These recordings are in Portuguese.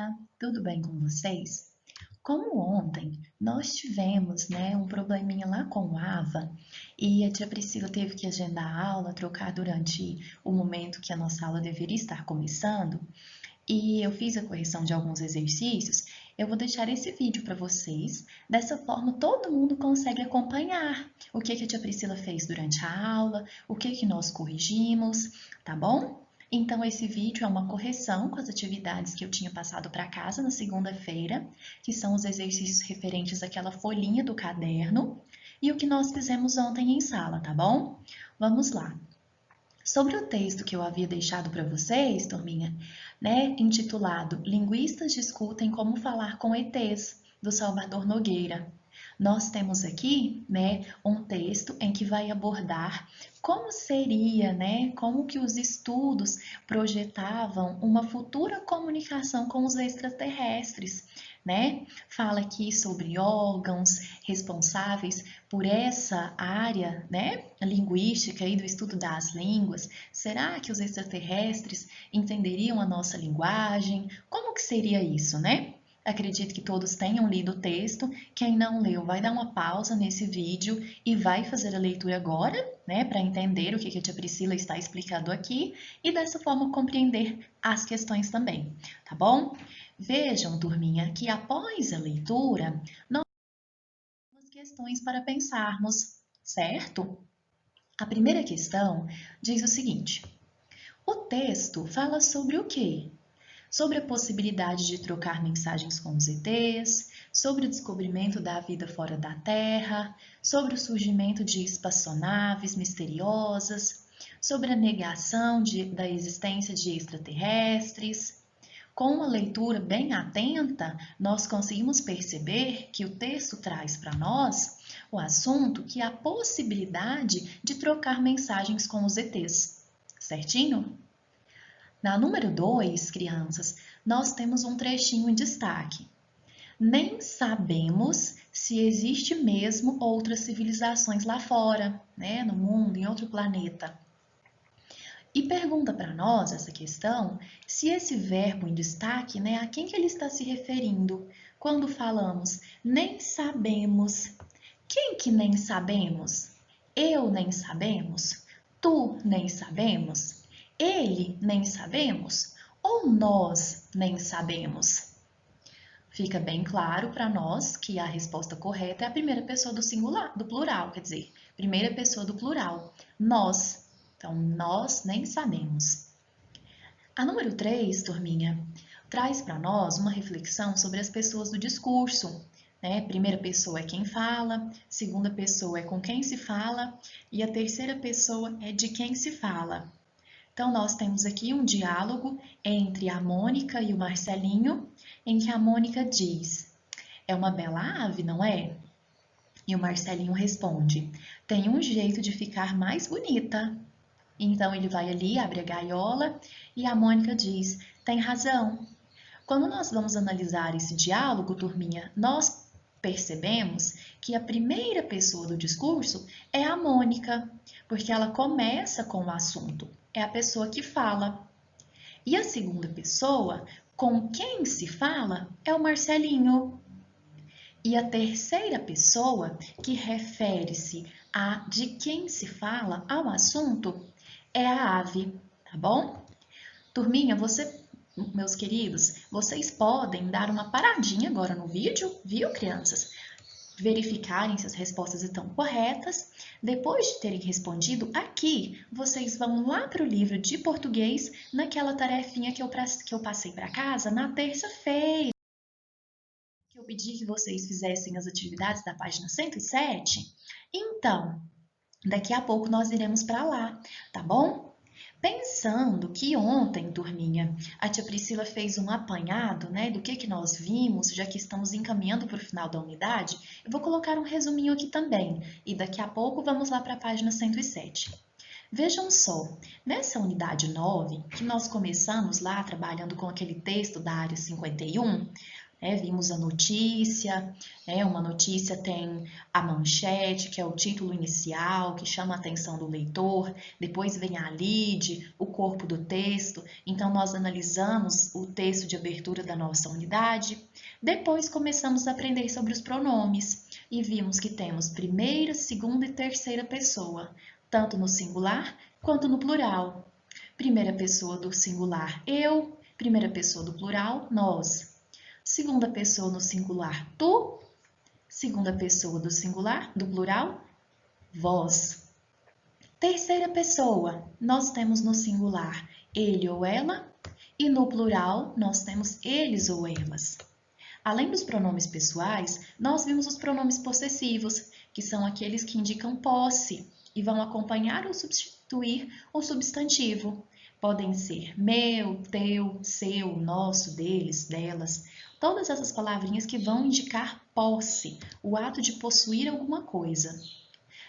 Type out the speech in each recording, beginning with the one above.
Olá, tudo bem com vocês? Como ontem nós tivemos, um probleminha lá com o AVA e a tia Priscila teve que agendar a aula, trocar durante o momento que a nossa aula deveria estar começando, e eu fiz a correção de alguns exercícios, eu vou deixar esse vídeo para vocês. Dessa forma, todo mundo consegue acompanhar o que a tia Priscila fez durante a aula, o que nós corrigimos, tá bom? Então, esse vídeo é uma correção com as atividades que eu tinha passado para casa na segunda-feira, que são os exercícios referentes àquela folhinha do caderno, e o que nós fizemos ontem em sala, tá bom? Vamos lá. Sobre o texto que eu havia deixado para vocês, turminha, intitulado Linguistas discutem como falar com ETs, do Salvador Nogueira. Nós temos aqui, um texto em que vai abordar como seria, como que os estudos projetavam uma futura comunicação com os extraterrestres, Fala aqui sobre órgãos responsáveis por essa área, linguística e do estudo das línguas. Será que os extraterrestres entenderiam a nossa linguagem? Como que seria isso, Acredito que todos tenham lido o texto. Quem não leu, vai dar uma pausa nesse vídeo e vai fazer a leitura agora, para entender o que a tia Priscila está explicando aqui e dessa forma compreender as questões também, tá bom? Vejam, turminha, que após a leitura, nós temos questões para pensarmos, certo? A primeira questão diz o seguinte: o texto fala sobre o quê? Sobre a possibilidade de trocar mensagens com os ETs, sobre o descobrimento da vida fora da Terra, sobre o surgimento de espaçonaves misteriosas, sobre a negação da existência de extraterrestres. Com uma leitura bem atenta, nós conseguimos perceber que o texto traz para nós o assunto que é a possibilidade de trocar mensagens com os ETs, certinho? Na número 2, crianças, nós temos um trechinho em destaque. Nem sabemos se existe mesmo outras civilizações lá fora, no mundo, em outro planeta. E pergunta para nós essa questão se esse verbo em destaque, a quem que ele está se referindo quando falamos nem sabemos. Quem que nem sabemos? Eu nem sabemos? Tu nem sabemos? Ele nem sabemos? Ou nós nem sabemos? Fica bem claro para nós que a resposta correta é a primeira pessoa do singular, do plural, quer dizer, primeira pessoa do plural, nós. Então, nós nem sabemos. A número 3, turminha, traz para nós uma reflexão sobre as pessoas do discurso. Primeira pessoa é quem fala, segunda pessoa é com quem se fala e a terceira pessoa é de quem se fala. Então, nós temos aqui um diálogo entre a Mônica e o Marcelinho, em que a Mônica diz: é uma bela ave, não é? E o Marcelinho responde: tem um jeito de ficar mais bonita. Então ele vai ali, abre a gaiola e a Mônica diz: tem razão. Quando nós vamos analisar esse diálogo, turminha, nós percebemos que a primeira pessoa do discurso é a Mônica, porque ela começa com o assunto, é a pessoa que fala. E a segunda pessoa, com quem se fala, é o Marcelinho. E a terceira pessoa, que refere-se a de quem se fala ao assunto, é a ave, tá bom? Turminha, meus queridos, vocês podem dar uma paradinha agora no vídeo, viu, crianças? Verificarem se as respostas estão corretas. Depois de terem respondido aqui, vocês vão lá para o livro de português, naquela tarefinha que eu passei para casa na terça-feira, que eu pedi que vocês fizessem as atividades da página 107. Então, daqui a pouco nós iremos para lá, tá bom? Pensando que ontem, turminha, a tia Priscila fez um apanhado, do que nós vimos, já que estamos encaminhando para o final da unidade, eu vou colocar um resuminho aqui também, e daqui a pouco vamos lá para a página 107. Vejam só, nessa unidade 9, que nós começamos lá trabalhando com aquele texto da área 51, Vimos a notícia, uma notícia tem a manchete, que é o título inicial, que chama a atenção do leitor, depois vem a lead, o corpo do texto, então nós analisamos o texto de abertura da nossa unidade, depois começamos a aprender sobre os pronomes e vimos que temos primeira, segunda e terceira pessoa, tanto no singular quanto no plural. Primeira pessoa do singular, eu. Primeira pessoa do plural, nós. Segunda pessoa no singular, tu. Segunda pessoa do singular, do plural, vós. Terceira pessoa, nós temos no singular ele ou ela e no plural nós temos eles ou elas. Além dos pronomes pessoais, nós vimos os pronomes possessivos, que são aqueles que indicam posse e vão acompanhar ou substituir o substantivo. Podem ser meu, teu, seu, nosso, deles, delas. Todas essas palavrinhas que vão indicar posse, o ato de possuir alguma coisa.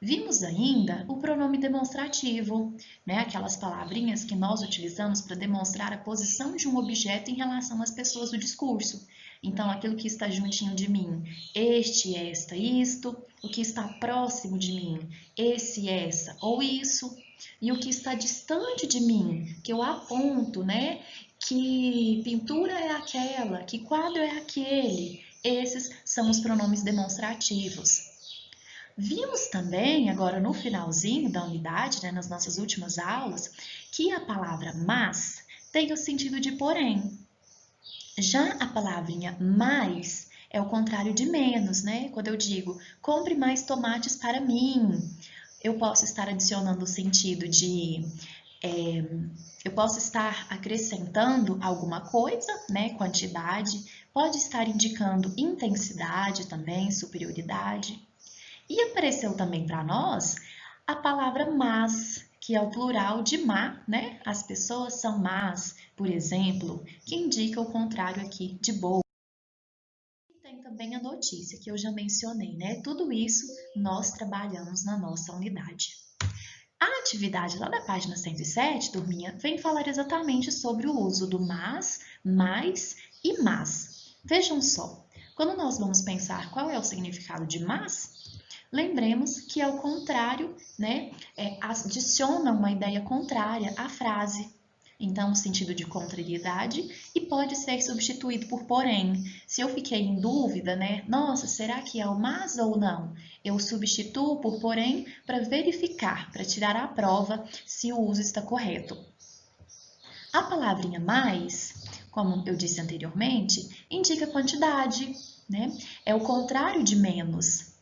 Vimos ainda o pronome demonstrativo, aquelas palavrinhas que nós utilizamos para demonstrar a posição de um objeto em relação às pessoas do discurso. Então, aquilo que está juntinho de mim, este, esta, isto, o que está próximo de mim, esse, essa ou isso, e o que está distante de mim, que eu aponto, que pintura é aquela, que quadro é aquele. Esses são os pronomes demonstrativos. Vimos também, agora no finalzinho da unidade, nas nossas últimas aulas, que a palavra mas tem o sentido de porém. Já a palavrinha mais é o contrário de menos, Quando eu digo compre mais tomates para mim, eu posso estar adicionando o sentido de eu posso estar acrescentando alguma coisa, quantidade, pode estar indicando intensidade também, superioridade. E apareceu também para nós a palavra mas, que é o plural de má, As pessoas são más, por exemplo, que indica o contrário aqui de boa. E tem também a notícia que eu já mencionei, Tudo isso nós trabalhamos na nossa unidade. A atividade lá da página 107, turminha, vem falar exatamente sobre o uso do mas, mais e mas. Vejam só, quando nós vamos pensar qual é o significado de mas, lembremos que é o contrário, adiciona uma ideia contrária à frase. Então, o sentido de contrariedade e pode ser substituído por porém. Se eu fiquei em dúvida, Nossa, será que é o mas ou não? Eu substituo por porém para verificar, para tirar à prova se o uso está correto. A palavrinha mais, como eu disse anteriormente, indica quantidade, É o contrário de menos.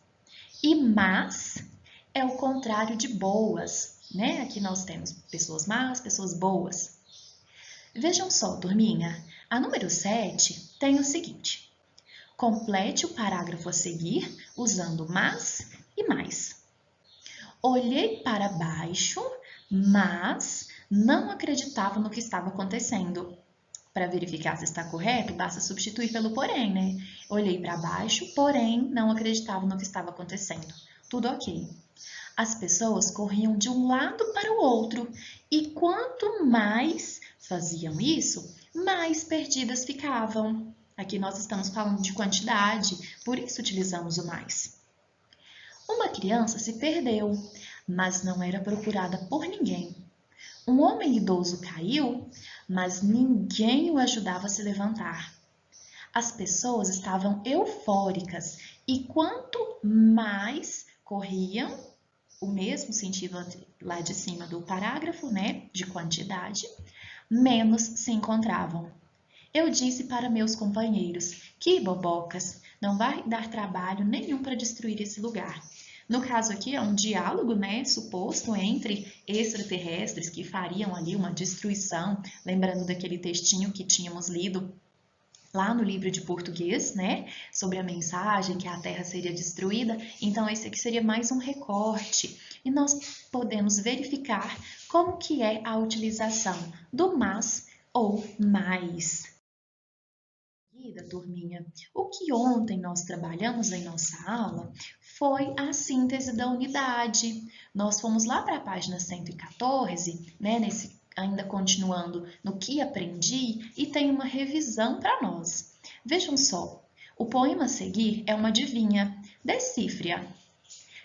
E mas é o contrário de boas, Aqui nós temos pessoas más, pessoas boas. Vejam só, turminha, a número 7 tem o seguinte: complete o parágrafo a seguir usando mas e mais. Olhei para baixo, mas não acreditava no que estava acontecendo. Para verificar se está correto, basta substituir pelo porém, Olhei para baixo, porém não acreditava no que estava acontecendo. Tudo ok. As pessoas corriam de um lado para o outro e quanto mais faziam isso, mais perdidas ficavam. Aqui nós estamos falando de quantidade, por isso utilizamos o mais. Uma criança se perdeu, mas não era procurada por ninguém. Um homem idoso caiu, mas ninguém o ajudava a se levantar. As pessoas estavam eufóricas e quanto mais corriam, o mesmo sentido lá de cima do parágrafo, de quantidade, menos se encontravam. Eu disse para meus companheiros, que bobocas, não vai dar trabalho nenhum para destruir esse lugar. No caso aqui é um diálogo, suposto entre extraterrestres que fariam ali uma destruição, lembrando daquele textinho que tínhamos lido lá no livro de português, sobre a mensagem que a Terra seria destruída. Então esse aqui seria mais um recorte e nós podemos verificar como que é a utilização do mas ou mais. Turminha, o que ontem nós trabalhamos em nossa aula foi a síntese da unidade. Nós fomos lá para a página 114, ainda continuando no que aprendi, e tem uma revisão para nós. Vejam só, o poema a seguir é uma adivinha. Decifre-a.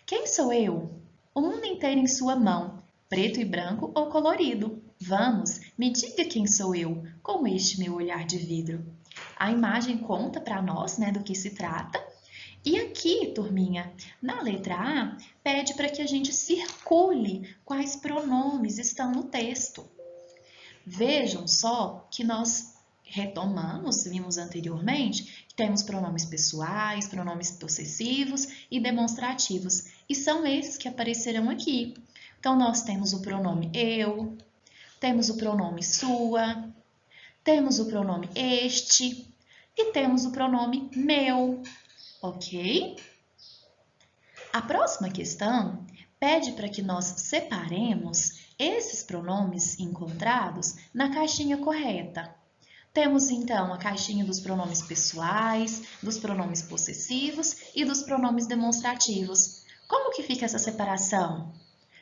Quem sou eu? O mundo inteiro em sua mão, preto e branco ou colorido. Vamos, me diga quem sou eu, com este meu olhar de vidro. A imagem conta para nós, né, do que se trata. E aqui, turminha, na letra A, pede para que a gente circule quais pronomes estão no texto. Vejam só que nós retomamos, vimos anteriormente, que temos pronomes pessoais, pronomes possessivos e demonstrativos, e são esses que aparecerão aqui. Então, nós temos o pronome eu, temos o pronome sua, temos o pronome este e temos o pronome meu, ok? A próxima questão pede para que nós separemos esses pronomes encontrados na caixinha correta. Temos então a caixinha dos pronomes pessoais, dos pronomes possessivos e dos pronomes demonstrativos. Como que fica essa separação?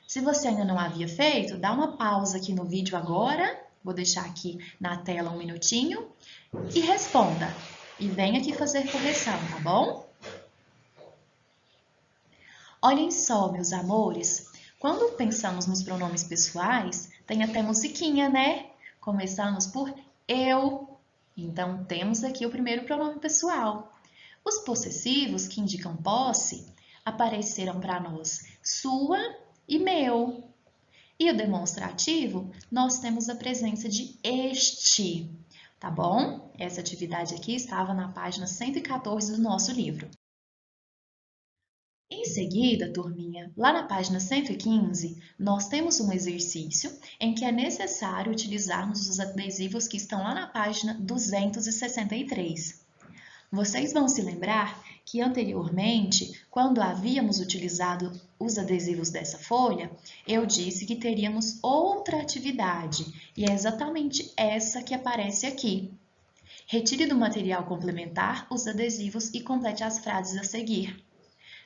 Se você ainda não havia feito, dá uma pausa aqui no vídeo agora, vou deixar aqui na tela um minutinho, e responda. E venha aqui fazer correção, tá bom? Olhem só, meus amores, quando pensamos nos pronomes pessoais, tem até musiquinha, né? Começamos por eu, então temos aqui o primeiro pronome pessoal. Os possessivos, que indicam posse, apareceram para nós sua e meu. E o demonstrativo, nós temos a presença de este, tá bom? Essa atividade aqui estava na página 114 do nosso livro. Em seguida, turminha, lá na página 115, nós temos um exercício em que é necessário utilizarmos os adesivos que estão lá na página 263. Vocês vão se lembrar que anteriormente, quando havíamos utilizado os adesivos dessa folha, eu disse que teríamos outra atividade, e é exatamente essa que aparece aqui. Retire do material complementar os adesivos e complete as frases a seguir.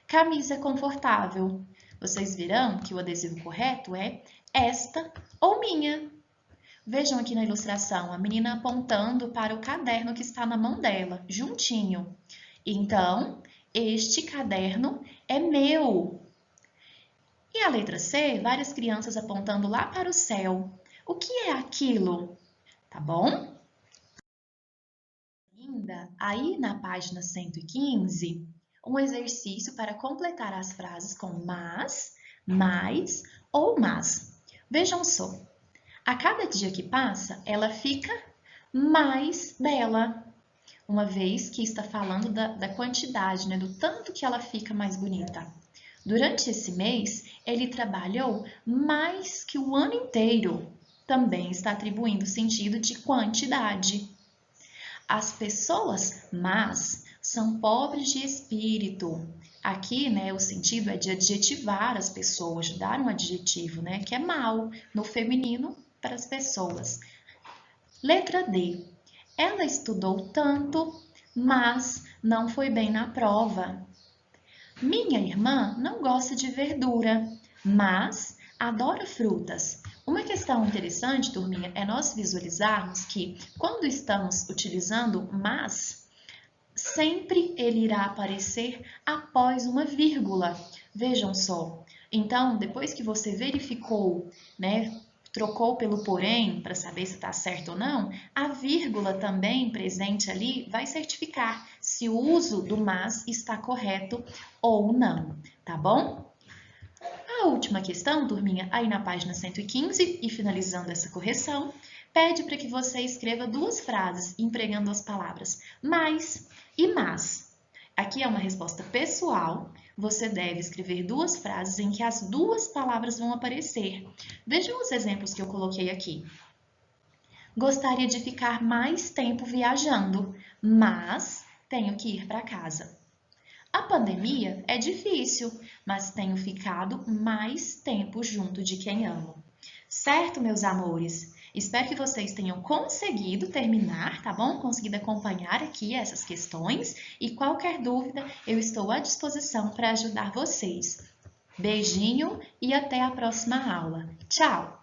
Camisa confortável. Vocês verão que o adesivo correto é esta ou minha. Vejam aqui na ilustração, a menina apontando para o caderno que está na mão dela, juntinho. Então, este caderno é meu. E a letra C, várias crianças apontando lá para o céu. O que é aquilo? Tá bom? Ainda, aí na página 115, um exercício para completar as frases com mas, mais ou mas. Vejam só, a cada dia que passa, ela fica mais bela, uma vez que está falando da quantidade, né, do tanto que ela fica mais bonita. Durante esse mês, ele trabalhou mais que o ano inteiro. Também está atribuindo sentido de quantidade. As pessoas más são pobres de espírito. Aqui, né, o sentido é de adjetivar as pessoas, de dar um adjetivo, né, que é mal, no feminino, para as pessoas. Letra D. Ela estudou tanto, mas não foi bem na prova. Minha irmã não gosta de verdura, mas adora frutas. Uma questão interessante, turminha, é nós visualizarmos que quando estamos utilizando mas, sempre ele irá aparecer após uma vírgula. Vejam só. Então, depois que você verificou, né, trocou pelo porém para saber se está certo ou não, a vírgula também presente ali vai certificar se o uso do mas está correto ou não, tá bom? A última questão, turminha, aí na página 115, e finalizando essa correção, pede para que você escreva duas frases empregando as palavras mais e mas. Aqui é uma resposta pessoal, você deve escrever duas frases em que as duas palavras vão aparecer. Vejam os exemplos que eu coloquei aqui. Gostaria de ficar mais tempo viajando, mas tenho que ir para casa. A pandemia é difícil, mas tenho ficado mais tempo junto de quem amo. Certo, meus amores? Espero que vocês tenham conseguido terminar, tá bom? Conseguido acompanhar aqui essas questões e qualquer dúvida eu estou à disposição para ajudar vocês. Beijinho e até a próxima aula. Tchau!